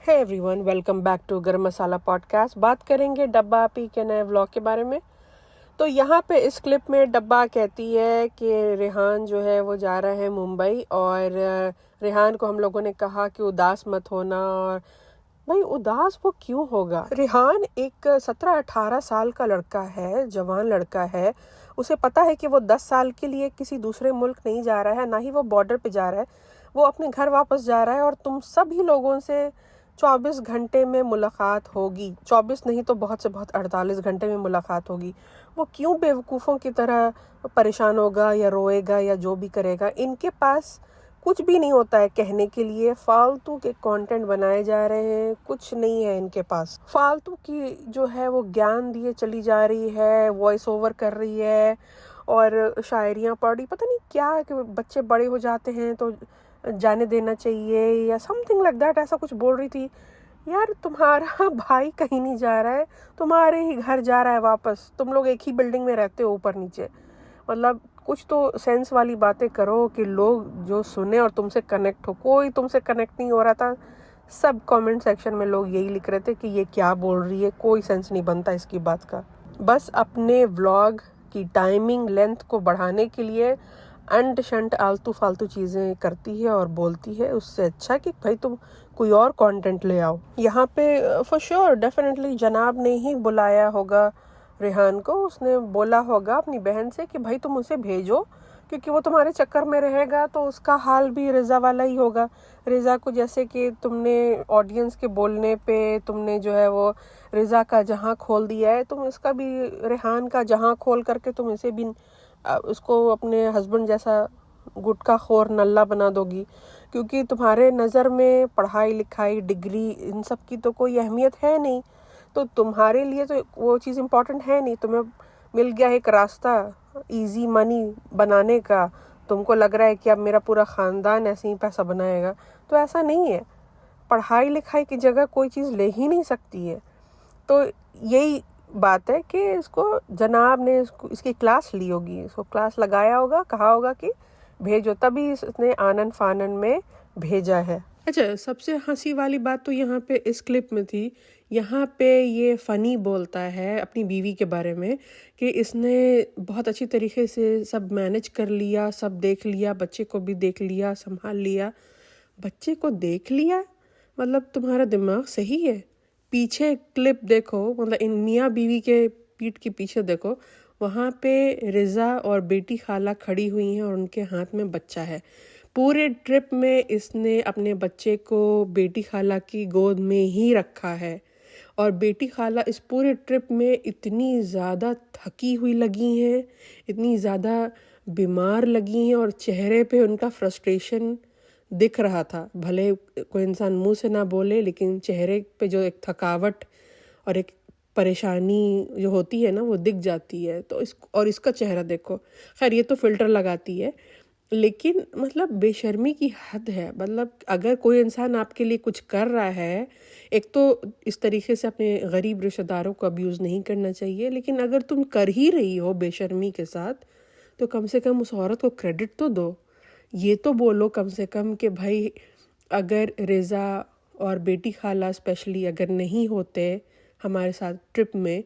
Hey everyone, welcome back to Garam Masala podcast. बात करेंगे डब्बा आपी के नए व्लॉग के बारे में। तो यहाँ पे इस क्लिप में डब्बा कहती है कि रेहान जो है वो जा रहा है मुंबई, और रेहान को हम लोगों ने कहा कि उदास मत होना। और भाई उदास वो क्यों होगा? रेहान एक 17-18 साल का लड़का है, जवान लड़का है। उसे पता है कि वो 10 साल के लिए किसी दूसरे मुल्क नहीं जा रहा है, ना ही वो बॉर्डर पे जा रहा है। वो अपने घर वापस जा रहा है और तुम सभी लोगों से 24 घंटे में मुलाकात होगी। 24 नहीं तो बहुत से बहुत 48 घंटे में मुलाकात होगी। वो क्यों बेवकूफ़ों की तरह परेशान होगा या रोएगा या जो भी करेगा? इनके पास कुछ भी नहीं होता है कहने के लिए। फालतू के कंटेंट बनाए जा रहे हैं, कुछ नहीं है इनके पास। फालतू की जो है वो ज्ञान दिए चली जा रही है, वॉइस ओवर कर रही है और शायरियाँ पढ़ रही, पता नहीं क्या कि बच्चे बड़े हो जाते हैं तो जाने देना चाहिए या समथिंग लाइक दैट, ऐसा कुछ बोल रही थी। यार तुम्हारा भाई कहीं नहीं जा रहा है, तुम्हारे ही घर जा रहा है वापस। तुम लोग एक ही बिल्डिंग में रहते हो ऊपर नीचे। मतलब कुछ तो सेंस वाली बातें करो कि लोग जो सुने और तुमसे कनेक्ट हो। कोई तुमसे कनेक्ट नहीं हो रहा था। सब कमेंट सेक्शन में लोग यही लिख रहे थे कि ये क्या बोल रही है, कोई सेंस नहीं बनता इसकी बात का। बस अपने व्लॉग की टाइमिंग लेंथ को बढ़ाने के लिए अंट शंट आलतू फालतू चीज़ें करती है और बोलती है। उससे अच्छा कि भाई तुम कोई और कंटेंट ले आओ। यहाँ पे फॉर श्योर डेफिनेटली जनाब ने ही बुलाया होगा रेहान को। उसने बोला होगा अपनी बहन से कि भाई तुम उसे भेजो, क्योंकि वो तुम्हारे चक्कर में रहेगा तो उसका हाल भी रिज़ा वाला ही होगा। रिज़ा को जैसे कि तुमने ऑडियंस के बोलने पे तुमने जो है वो रिज़ा का जहां खोल दिया है, तुम इसका भी रेहान का जहां खोल करके तुम इसे भी उसको अपने हस्बैंड जैसा गुटखा खोर नल्ला बना दोगी। क्योंकि तुम्हारे नज़र में पढ़ाई लिखाई डिग्री इन सब की तो कोई अहमियत है नहीं। तो तुम्हारे लिए तो वो चीज़ इम्पोर्टेंट है नहीं। तुम्हें मिल गया एक रास्ता इजी मनी बनाने का। तुमको लग रहा है कि अब मेरा पूरा ख़ानदान ऐसे ही पैसा बनाएगा, तो ऐसा नहीं है। पढ़ाई लिखाई की जगह कोई चीज़ ले ही नहीं सकती है। तो यही बात है कि इसको जनाब ने इसकी क्लास ली होगी, इसको क्लास लगाया होगा, कहा होगा कि भेजो, तभी इसने आनन फानन में भेजा है। अच्छा, सबसे हंसी वाली बात तो यहाँ पे इस क्लिप में थी। यहाँ पे ये फ़नी बोलता है अपनी बीवी के बारे में कि इसने बहुत अच्छी तरीके से सब मैनेज कर लिया, सब देख लिया, बच्चे को भी देख लिया, संभाल लिया। बच्चे को देख लिया मतलब तुम्हारा दिमाग सही है? पीछे क्लिप देखो, मतलब इन मियाँ बीवी के पीठ के पीछे देखो, वहाँ पे रिज़ा और बेटी खाला खड़ी हुई हैं और उनके हाथ में बच्चा है। पूरे ट्रिप में इसने अपने बच्चे को बेटी खाला की गोद में ही रखा है। और बेटी खाला इस पूरे ट्रिप में इतनी ज़्यादा थकी हुई लगी हैं, इतनी ज़्यादा बीमार लगी हैं, और चेहरे पे उनका फ्रस्ट्रेशन दिख रहा था। भले कोई इंसान मुंह से ना बोले, लेकिन चेहरे पे जो एक थकावट और एक परेशानी जो होती है ना, वो दिख जाती है। तो इसका चेहरा देखो। खैर ये तो फ़िल्टर लगाती है, लेकिन मतलब बेशर्मी की हद है। मतलब अगर कोई इंसान आपके लिए कुछ कर रहा है, एक तो इस तरीके से अपने गरीब रिश्तेदारों को अब्यूज़ नहीं करना चाहिए, लेकिन अगर तुम कर ही रही हो बेशर्मी के साथ, तो कम से कम उस औरत को क्रेडिट तो दो। ये तो बोलो कम से कम कि भाई अगर रिज़ा और बेटी खाला स्पेशली अगर नहीं होते हमारे साथ ट्रिप में,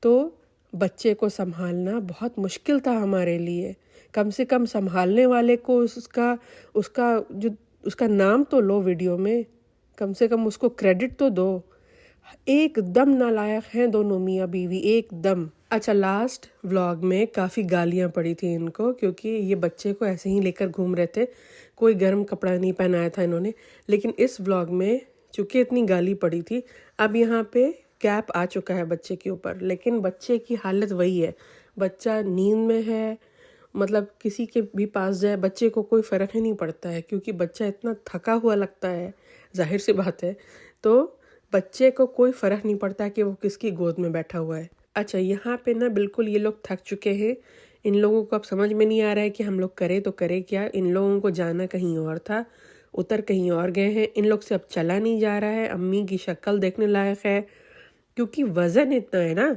तो बच्चे को संभालना बहुत मुश्किल था हमारे लिए। कम से कम संभालने वाले को उसका उसका जो उसका नाम तो लो वीडियो में, कम से कम उसको क्रेडिट तो दो। एकदम नालायक हैं दोनों मियाँ बीवी, एकदम। अच्छा, लास्ट व्लॉग में काफ़ी गालियाँ पड़ी थी इनको, क्योंकि ये बच्चे को ऐसे ही लेकर घूम रहे थे। कोई गर्म कपड़ा नहीं पहनाया था इन्होंने। लेकिन इस व्लॉग में चूँकि इतनी गाली पड़ी थी, अब यहाँ पे कैप आ चुका है बच्चे के ऊपर, लेकिन बच्चे की हालत वही है। बच्चा नींद में है, मतलब किसी के भी पास जाए बच्चे को कोई फ़र्क ही नहीं पड़ता है, क्योंकि बच्चा इतना थका हुआ लगता है, जाहिर सी बात है। तो बच्चे को कोई फ़र्क नहीं पड़ता कि वो किसकी गोद में बैठा हुआ है। अच्छा, यहाँ पे ना बिल्कुल ये लोग थक चुके हैं। इन लोगों को अब समझ में नहीं आ रहा है कि हम लोग करें तो करें क्या। इन लोगों को जाना कहीं और था, उतर कहीं और गए हैं। इन लोग से अब चला नहीं जा रहा है। अम्मी की शक्ल देखने लायक है, क्योंकि वज़न इतना है ना,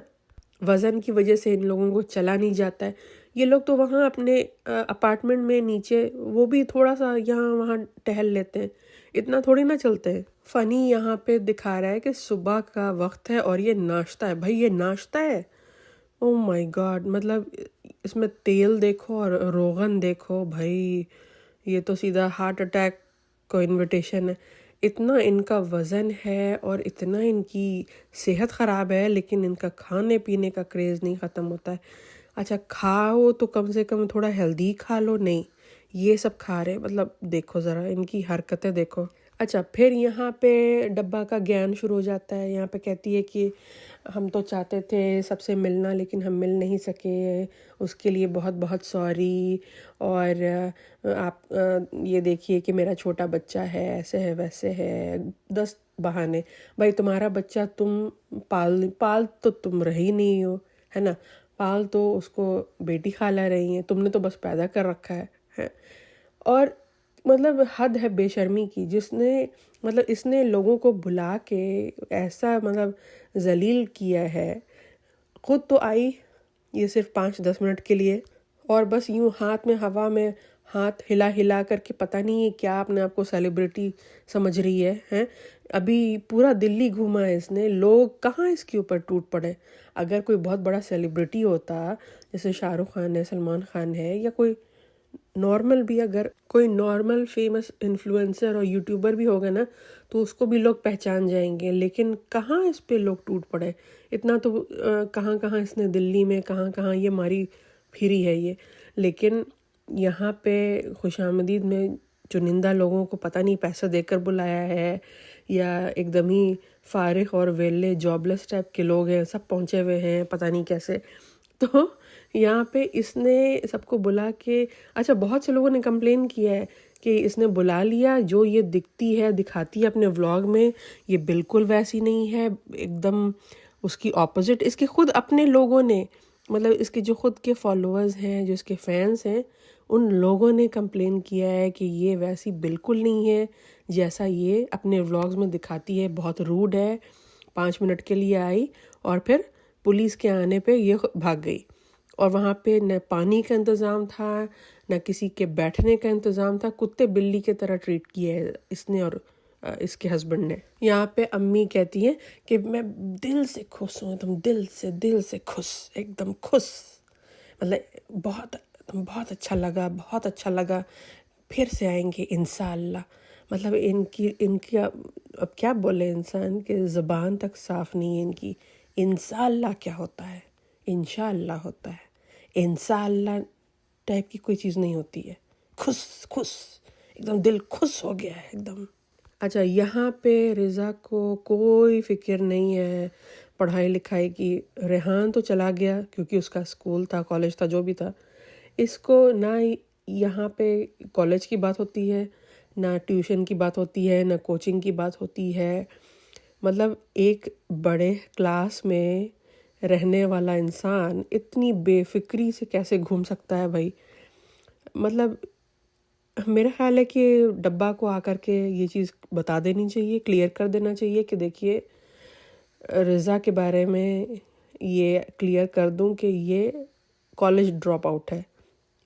वज़न की वजह से इन लोगों को चला नहीं जाता है। ये लोग तो वहाँ अपने अपार्टमेंट में नीचे वो भी थोड़ा सा यहाँ वहाँ टहल लेते हैं। इतना थोड़ी ना चलते हैं। फ़नी यहाँ पे दिखा रहा है कि सुबह का वक्त है और ये नाश्ता है। भाई ये नाश्ता है, ओ माय गॉड। मतलब इसमें तेल देखो और रोगन देखो भाई, ये तो सीधा हार्ट अटैक को इनविटेशन है। इतना इनका वज़न है और इतना इनकी सेहत ख़राब है, लेकिन इनका खाने पीने का क्रेज़ नहीं ख़त्म होता है। अच्छा खाओ तो कम से कम थोड़ा हेल्दी खा लो, नहीं ये सब खा रहे। मतलब देखो ज़रा इनकी हरकतें देखो। अच्छा फिर यहाँ पे डब्बा का ज्ञान शुरू हो जाता है। यहाँ पे कहती है कि हम तो चाहते थे सबसे मिलना, लेकिन हम मिल नहीं सके, उसके लिए बहुत बहुत सॉरी। और आप ये देखिए कि मेरा छोटा बच्चा है, ऐसे है वैसे है, 10 बहाने। भाई तुम्हारा बच्चा तुम पाल पाल तो तुम रही नहीं हो, है ना। पाल तो उसको बेटी खाला रही हैं, तुमने तो बस पैदा कर रखा है। और मतलब हद है बेशर्मी की, जिसने मतलब इसने लोगों को बुला के ऐसा मतलब जलील किया है। खुद तो आई ये सिर्फ 5-10 मिनट के लिए, और बस यूं हाथ में हवा में हाथ हिला हिला करके पता नहीं है क्या अपने आप को सेलिब्रिटी समझ रही है, हैं। अभी पूरा दिल्ली घूमा है इसने, लोग कहाँ इसके ऊपर टूट पड़े। अगर कोई बहुत बड़ा सेलिब्रिटी होता, जैसे शाहरुख खान है, सलमान खान है, या कोई नॉर्मल भी, अगर कोई नॉर्मल फेमस इन्फ्लुएंसर और यूट्यूबर भी होगा ना, तो उसको भी लोग पहचान जाएंगे। लेकिन कहाँ इस पे लोग टूट पड़े। इतना तो कहाँ कहाँ इसने दिल्ली में कहाँ कहाँ ये मारी फिरी है ये। लेकिन यहाँ पे खुशामदीद में चुनिंदा लोगों को पता नहीं पैसा देकर बुलाया है, या एकदम ही फारिग और वेले जॉबलेस टाइप के लोग हैं, सब पहुँचे हुए हैं पता नहीं कैसे। तो यहाँ पे इसने सबको बुला के, अच्छा बहुत से लोगों ने कंप्लेन किया है कि इसने बुला लिया, जो ये दिखती है दिखाती है अपने व्लॉग में, ये बिल्कुल वैसी नहीं है, एकदम उसकी ऑपोजिट। इसके खुद अपने लोगों ने, मतलब इसके जो खुद के फॉलोअर्स हैं, जो इसके फैंस हैं, उन लोगों ने कंप्लेन किया है कि ये वैसी बिल्कुल नहीं है जैसा ये अपने व्लॉग्स में दिखाती है। बहुत रूड है, 5 मिनट के लिए आई और फिर पुलिस के आने पे ये भाग गई। और वहाँ पे न पानी का इंतज़ाम था, न किसी के बैठने का इंतज़ाम था। कुत्ते बिल्ली की तरह ट्रीट किया है इसने और इसके हस्बैंड ने। यहाँ पे अम्मी कहती हैं कि मैं दिल से खुश हूँ, एकदम दिल से खुश, एकदम खुश। मतलब बहुत अच्छा लगा, बहुत अच्छा लगा, फिर से आएंगे इंशाअल्लाह। मतलब इनकी अब क्या बोले, इंसान के ज़बान तक साफ़ नहीं है इनकी। इंशाअल्लाह क्या होता है, इंशाअल्लाह होता है, इंशाअल्लाह टाइप की कोई चीज़ नहीं होती है। खुश खुश, एकदम दिल खुश हो गया है एकदम। अच्छा यहाँ पे रिज़ा को कोई फ़िक्र नहीं है पढ़ाई लिखाई की। रेहान तो चला गया क्योंकि उसका स्कूल था, कॉलेज था, जो भी था। इसको ना यहाँ पे कॉलेज की बात होती है, ना ट्यूशन की बात होती है, ना कोचिंग की बात होती है। मतलब एक बड़े क्लास में रहने वाला इंसान इतनी बेफिक्री से कैसे घूम सकता है भाई। मतलब मेरा ख्याल है कि डब्बा को आकर के ये चीज़ बता देनी चाहिए, क्लियर कर देना चाहिए कि देखिए रिज़ा के बारे में ये क्लियर कर दूं कि ये कॉलेज ड्रॉप आउट है,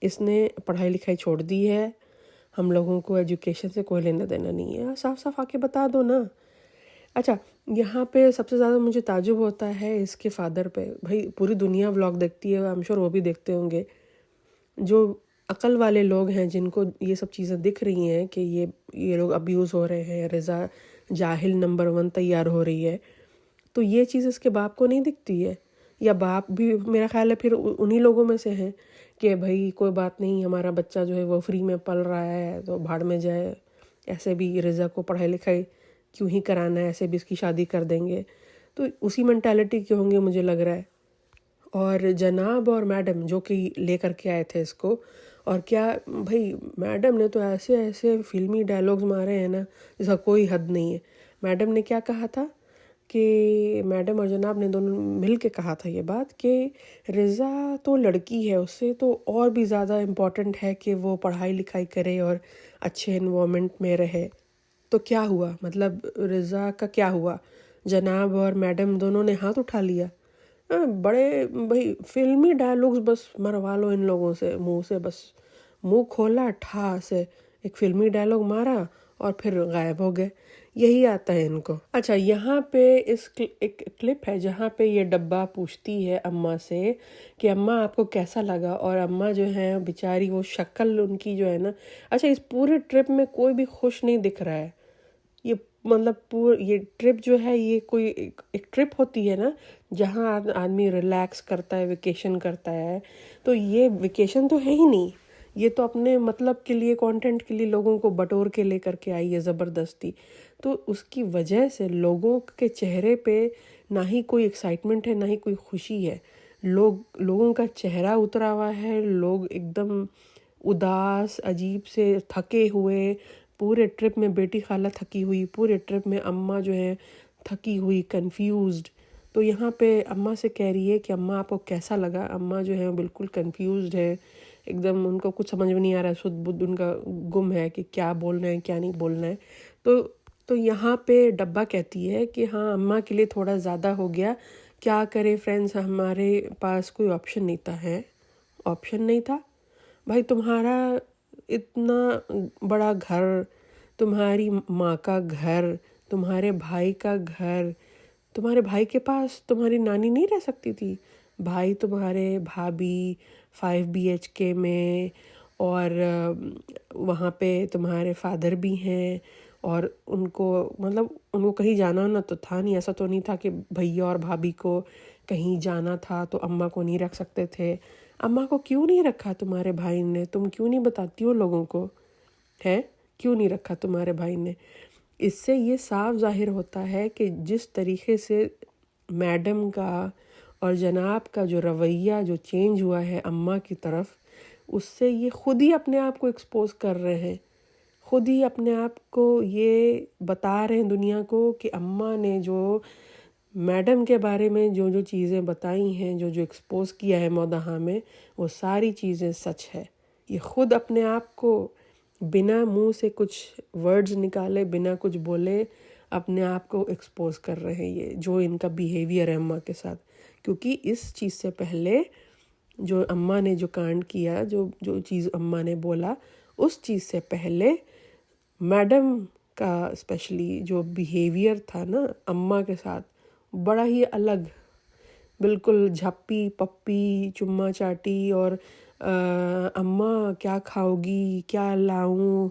इसने पढ़ाई लिखाई छोड़ दी है, हम लोगों को एजुकेशन से कोई लेना देना नहीं है। साफ साफ आके बता दो ना। अच्छा यहाँ पे सबसे ज़्यादा मुझे ताजुब होता है इसके फादर पे। भाई पूरी दुनिया व्लॉग देखती है, आई एम श्योर वो भी देखते होंगे। जो अकल वाले लोग हैं, जिनको ये सब चीज़ें दिख रही हैं कि ये लोग अब्यूज़ हो रहे हैं, रिज़ा जाहिल नंबर 1 तैयार हो रही है, तो ये चीज़ इसके बाप को नहीं दिखती है। या बाप भी मेरा ख्याल है फिर उन्हीं लोगों में से हैं कि भाई कोई बात नहीं, हमारा बच्चा जो है वो फ्री में पल रहा है तो भाड़ में जाए, ऐसे भी रिज़ा को पढ़ाई लिखाई क्यों ही कराना है, ऐसे भी इसकी शादी कर देंगे। तो उसी मेंटालिटी के होंगे मुझे लग रहा है। और जनाब और मैडम जो कि लेकर के आए थे इसको, और क्या भाई मैडम ने तो ऐसे ऐसे फिल्मी डायलॉग्स मारे हैं ना जिसका कोई हद नहीं है। मैडम ने क्या कहा था कि मैडम और जनाब ने दोनों मिल के कहा था ये बात कि रिज़ा तो लड़की है, उससे तो और भी ज़्यादा इम्पॉर्टेंट है कि वो पढ़ाई लिखाई करे और अच्छे इन्वायरमेंट में रहे। तो क्या हुआ, मतलब रिज़ा का क्या हुआ, जनाब और मैडम दोनों ने हाथ उठा लिया। बड़े भाई फिल्मी डायलॉग्स बस मरवा लो इन लोगों से, मुंह से बस मुंह खोला ठा से एक फिल्मी डायलॉग मारा और फिर गायब हो गए। यही आता है इनको। अच्छा, यहाँ पे एक क्लिप है जहाँ पे ये डब्बा पूछती है अम्मा से कि अम्मा आपको कैसा लगा, और अम्मा जो है बेचारी वो शक्ल उनकी जो है ना, अच्छा इस पूरे ट्रिप में कोई भी खुश नहीं दिख रहा है। ये मतलब ये ट्रिप जो है ये कोई एक ट्रिप होती है ना जहाँ आदमी रिलैक्स करता है, वेकेशन करता है, तो ये वेकेशन तो है ही नहीं। ये तो अपने मतलब के लिए, कंटेंट के लिए लोगों को बटोर के लेकर के आई है ज़बरदस्ती। तो उसकी वजह से लोगों के चेहरे पे ना ही कोई एक्साइटमेंट है, ना ही कोई खुशी है। लोगों का चेहरा उतरा हुआ है, लोग एकदम उदास, अजीब से थके हुए। पूरे ट्रिप में बेटी खाला थकी हुई, पूरे ट्रिप में अम्मा जो है थकी हुई, कंफ्यूज्ड। तो यहाँ पे अम्मा से कह रही है कि अम्मा आपको कैसा लगा। अम्मा जो है बिल्कुल कंफ्यूज्ड है, एकदम उनको कुछ समझ में नहीं आ रहा है, शुद्ध बुद्ध उनका गुम है कि क्या बोलना है क्या नहीं बोलना है। तो यहाँ पे डब्बा कहती है कि हाँ अम्मा के लिए थोड़ा ज़्यादा हो गया, क्या करे फ्रेंड्स, हमारे पास कोई ऑप्शन नहीं था। है ऑप्शन नहीं था भाई, तुम्हारा इतना बड़ा घर, तुम्हारी माँ का घर, तुम्हारे भाई का घर, तुम्हारे भाई के पास तुम्हारी नानी नहीं रह सकती थी? भाई तुम्हारे भाभी 5 BHK में, और वहाँ पे तुम्हारे फादर भी हैं, और उनको मतलब उनको कहीं जाना ना तो था नहीं। ऐसा तो नहीं था कि भैया और भाभी को कहीं जाना था तो अम्मा को नहीं रख सकते थे। अम्मा को क्यों नहीं रखा तुम्हारे भाई ने? तुम क्यों नहीं बताती हो लोगों को? है क्यों नहीं रखा तुम्हारे भाई ने? इससे ये साफ जाहिर होता है कि जिस तरीके से मैडम का और जनाब का जो रवैया जो चेंज हुआ है अम्मा की तरफ, उससे ये खुद ही अपने आप को एक्सपोज कर रहे हैं, खुद ही अपने आप को ये बता रहे हैं दुनिया को कि अम्मा ने जो मैडम के बारे में जो जो चीज़ें बताई हैं, जो जो एक्सपोज किया है मौदहा में, वो सारी चीज़ें सच है। ये खुद अपने आप को बिना मुंह से कुछ वर्ड्स निकाले, बिना कुछ बोले, अपने आप को एक्सपोज कर रहे हैं। ये जो इनका बिहेवियर है अम्मा के साथ, क्योंकि इस चीज़ से पहले जो अम्मा ने जो कांड किया, जो जो चीज़ अम्मा ने बोला, उस चीज़ से पहले मैडम का स्पेशली जो बिहेवियर था ना अम्मा के साथ, बड़ा ही अलग, बिल्कुल झप्पी पप्पी, चुम्मा चाटी, और अम्मा क्या खाओगी, क्या लाऊं,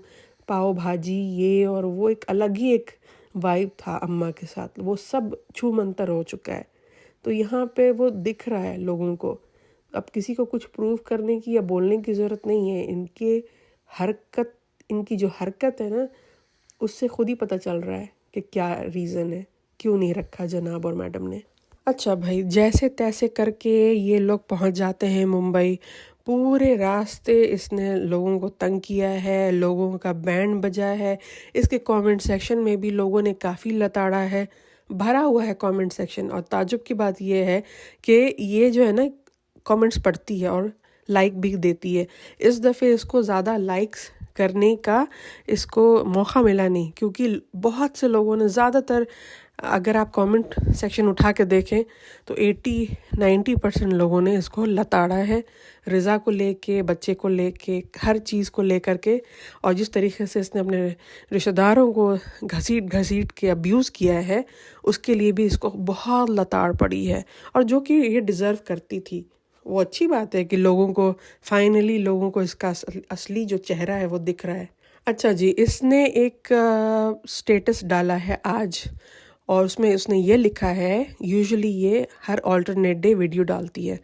पाव भाजी, ये और वो, एक अलग ही एक वाइब था अम्मा के साथ। वो सब छू मंतर हो चुका है। तो यहाँ पे वो दिख रहा है लोगों को। अब किसी को कुछ प्रूव करने की या बोलने की ज़रूरत नहीं है। इनकी जो हरकत है ना, उससे खुद ही पता चल रहा है कि क्या रीज़न है, क्यों नहीं रखा जनाब और मैडम ने। अच्छा भाई, जैसे तैसे करके ये लोग पहुंच जाते हैं मुंबई। पूरे रास्ते इसने लोगों को तंग किया है, लोगों का बैंड बजा है। इसके कमेंट सेक्शन में भी लोगों ने काफ़ी लताड़ा है, भरा हुआ है कमेंट सेक्शन। और ताज्जुब की बात ये है कि ये जो है ना कमेंट्स पढ़ती है और लाइक भी देती है। इस दफ़े इसको ज़्यादा लाइक्स करने का इसको मौका मिला नहीं, क्योंकि बहुत से लोगों ने, ज़्यादातर अगर आप कमेंट सेक्शन उठा के देखें तो 80-90% लोगों ने इसको लताड़ा है, रिज़ा को लेके, बच्चे को लेके, हर चीज़ को लेकर के। और जिस तरीके से इसने अपने रिश्तेदारों को घसीट के अब्यूज़ किया है, उसके लिए भी इसको बहुत लताड़ पड़ी है, और जो कि ये डिज़र्व करती थी। वो अच्छी बात है कि लोगों को फाइनली लोगों को इसका असली जो चेहरा है वो दिख रहा है। अच्छा जी, इसने एक स्टेटस डाला है आज, और उसमें उसने ये लिखा है, यूजुअली ये हर ऑल्टरनेट डे वीडियो डालती है।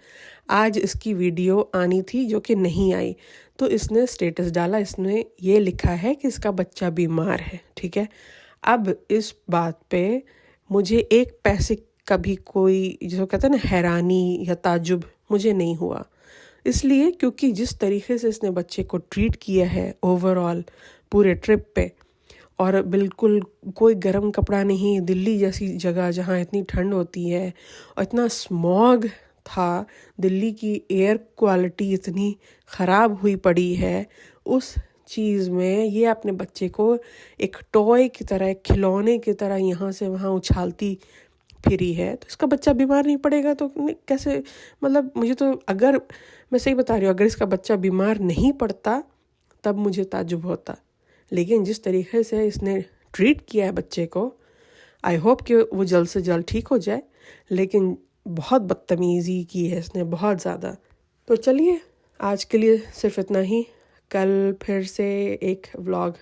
आज इसकी वीडियो आनी थी जो कि नहीं आई, तो इसने स्टेटस डाला, इसने ये लिखा है कि इसका बच्चा बीमार है। ठीक है, अब इस बात पे मुझे एक पैसे का भी कोई, जिसको कहते हैं ना, हैरानी या ताजुब मुझे नहीं हुआ। इसलिए क्योंकि जिस तरीके से इसने बच्चे को ट्रीट किया है ओवरऑल पूरे ट्रिप पे, और बिल्कुल कोई गर्म कपड़ा नहीं, दिल्ली जैसी जगह जहाँ इतनी ठंड होती है और इतना स्मॉग था, दिल्ली की एयर क्वालिटी इतनी ख़राब हुई पड़ी है, उस चीज़ में ये अपने बच्चे को एक टॉय की तरह, एक खिलौने की तरह यहाँ से वहाँ उछालती फिरी है। तो इसका बच्चा बीमार नहीं पड़ेगा तो कैसे? मतलब मुझे तो, अगर मैं सही बता रही हूँ, अगर इसका बच्चा बीमार नहीं पड़ता तब मुझे ताज्जुब होता, लेकिन जिस तरीके से इसने ट्रीट किया है बच्चे को, आई होप कि वो जल्द से जल्द ठीक हो जाए, लेकिन बहुत बदतमीज़ी की है इसने, बहुत ज़्यादा। तो चलिए आज के लिए सिर्फ इतना ही। कल फिर से एक व्लॉग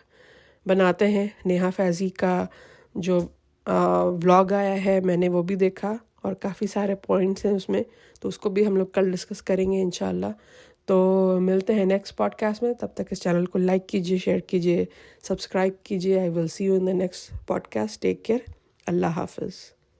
बनाते हैं। नेहा फैज़ी का जो व्लॉग आया है मैंने वो भी देखा और काफ़ी सारे पॉइंट्स हैं उसमें, तो उसको भी हम लोग कल डिस्कस करेंगे इंशाल्लाह। तो मिलते हैं नेक्स्ट पॉडकास्ट में। तब तक इस चैनल को लाइक कीजिए, शेयर कीजिए, सब्सक्राइब कीजिए। I will see you in the next podcast. Take care. अल्लाह हाफिज़।